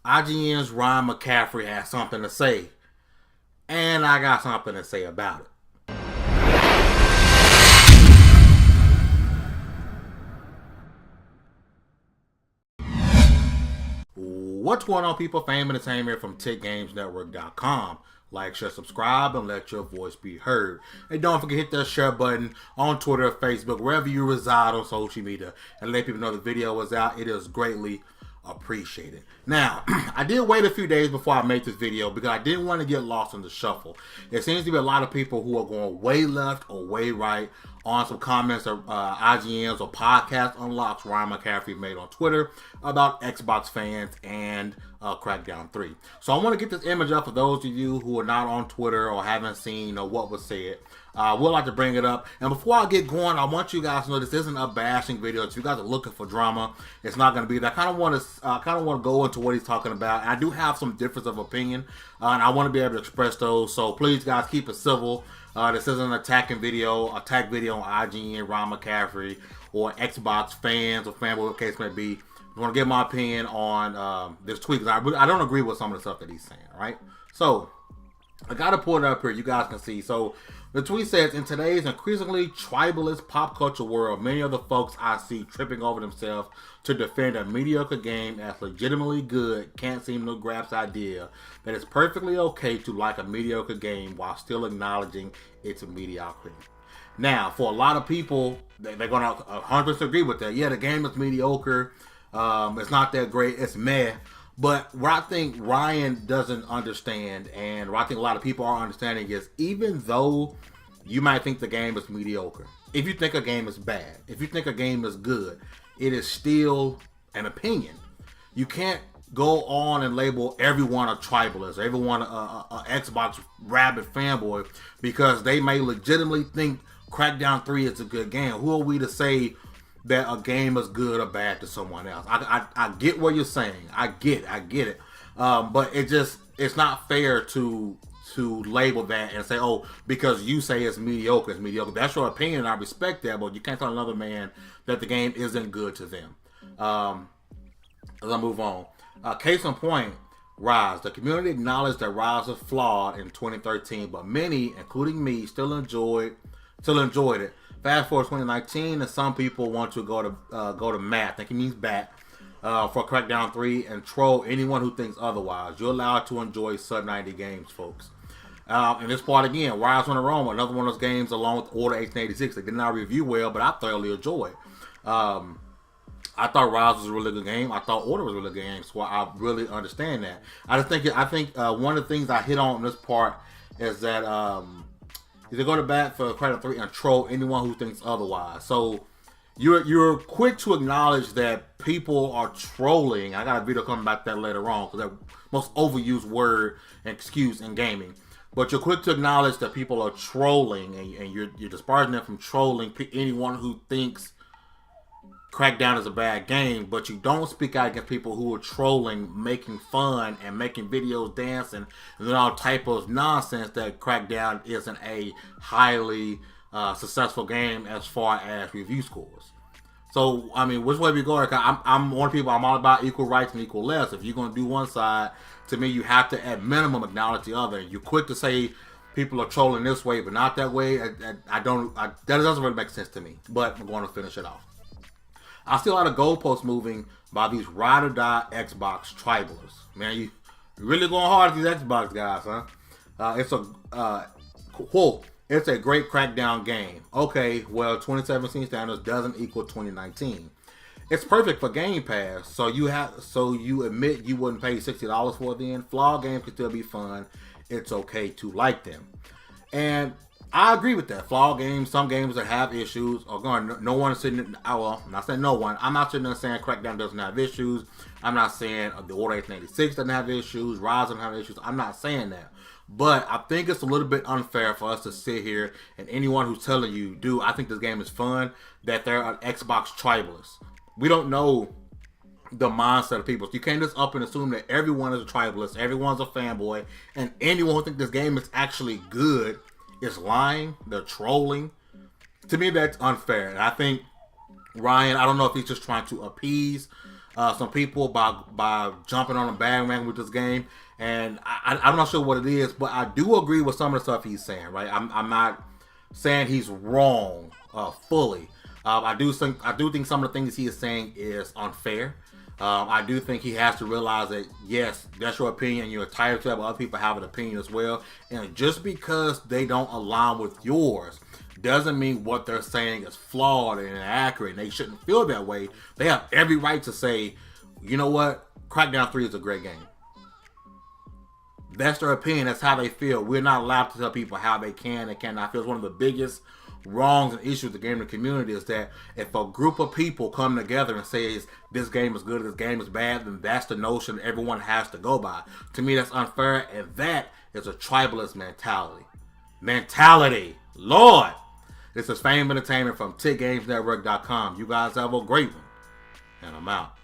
IGN's Ryan McCaffrey has something to say, and I got something to say about it. What's going on, people? Fame Entertainment from TiC Network.com. Like, share, subscribe, and let your voice be heard. And don't forget to hit that share button on Twitter, Facebook, wherever you reside on social media, and let people know the video is out. It is greatly appreciated. Now, I did wait a few days before I made this video because I didn't want to get lost in the shuffle. There seems to be a lot of people who are going way left or way right on some comments or IGNs or podcast unlocks Ryan McCaffrey made on Twitter about Xbox fans and Crackdown 3. So I want to get this image up for those of you who are not on Twitter or haven't seen what was said. We'd like to bring it up. And before I get going, I want you guys to know this isn't a bashing video. If you guys are looking for drama, it's not going to be that. I kind of want to go into what he's talking about. And I do have some difference of opinion, and I want to be able to express those. So please, guys, keep it civil. This isn't an attack video on IGN, Ryan McCaffrey, or Xbox fans or fanboy, whatever the case may be. I want to give my opinion on this tweet because I don't agree with some of the stuff that he's saying. Right? So I got to pull it up here. You guys can see. So the tweet says, in today's increasingly tribalist pop culture world, many of the folks I see tripping over themselves to defend a mediocre game as legitimately good can't seem to grasp the idea that it's perfectly okay to like a mediocre game while still acknowledging its mediocrity. Now, for a lot of people, they're going to 100% agree with that. Yeah, the game is mediocre. It's not that great. It's meh. But what I think Ryan doesn't understand, and what I think a lot of people are understanding, is even though you might think the game is mediocre, if you think a game is bad, if you think a game is good, it is still an opinion. You can't go on and label everyone a tribalist, everyone a Xbox rabid fanboy, because they may legitimately think Crackdown 3 is a good game. Who are we to say that a game is good or bad to someone else? I get what you're saying. I get it. But it's not fair to label that and say, oh, because you say it's mediocre, it's mediocre. That's your opinion. I respect that, but you can't tell another man that the game isn't good to them. As I move on. Case in point, Rise. The community acknowledged that Rise was flawed in 2013, but many, including me, still enjoyed it. Fast forward 2019, and some people want to go to Matt, I think he means bat, for Crackdown 3 and troll anyone who thinks otherwise. You're allowed to enjoy sub-90 games, folks. And this part again, Rise on the Rome, another one of those games along with Order 1886. They did not review well, but I thoroughly enjoyed. I thought Rise was a really good game. I thought Order was a really good game, so I really understand that. I think one of the things I hit on in this part is that to go to bat for Crackdown 3 and troll anyone who thinks otherwise. So you're quick to acknowledge that people are trolling. I got a video coming about that later on because that's the most overused word and excuse in gaming. But you're quick to acknowledge that people are trolling, and you're disparaging them from trolling anyone who thinks Crackdown is a bad game, but you don't speak out against people who are trolling, making fun, and making videos dancing, and then all type of nonsense that Crackdown isn't a highly successful game as far as review scores. So, I mean, which way we go? I'm one of the people, I'm all about equal rights and equal less. If you're going to do one side, to me, you have to at minimum acknowledge the other. You're quick to say people are trolling this way, but not that way. That doesn't really make sense to me, but I'm going to finish it off. I see a lot of goalposts moving by these ride or die Xbox tribalists. Man, you really going hard at these Xbox guys, huh? It's a great Crackdown game. Okay, well, 2017 standards doesn't equal 2019. It's perfect for Game Pass, so you admit you wouldn't pay $60 for it then. Flawed games can still be fun. It's okay to like them. And I agree with that. Flawed games, some games that have issues are going. No one is sitting. Well, I'm not saying no one. I'm not sitting there saying Crackdown doesn't have issues. I'm not saying the Order 1886 doesn't have issues. Rise doesn't have issues. I'm not saying that. But I think it's a little bit unfair for us to sit here and anyone who's telling you, dude, I think this game is fun, that they're an Xbox tribalist. We don't know the mindset of people. So you can't just up and assume that everyone is a tribalist, everyone's a fanboy, and anyone who thinks this game is actually good is lying. They're trolling. To me, that's unfair. And I think Ryan, I don't know if he's just trying to appease some people by jumping on a bandwagon with this game, and I'm not sure what it is, but I do agree with some of the stuff he's saying. Right, I'm not saying he's wrong fully. I do think some of the things he is saying is unfair. I do think he has to realize that, yes, that's your opinion. You're entitled to have other people have an opinion as well. And just because they don't align with yours doesn't mean what they're saying is flawed and inaccurate. And they shouldn't feel that way. They have every right to say, you know what? Crackdown 3 is a great game. That's their opinion. That's how they feel. We're not allowed to tell people how they can and cannot feel. It's one of the biggest wrongs and issues with the gaming community is that if a group of people come together and say this game is good, this game is bad, then that's the notion everyone has to go by. To me, that's unfair, and that is a tribalist mentality. Lord! This is Fame Entertainment from TiC Network.com. You guys have a great one, and I'm out.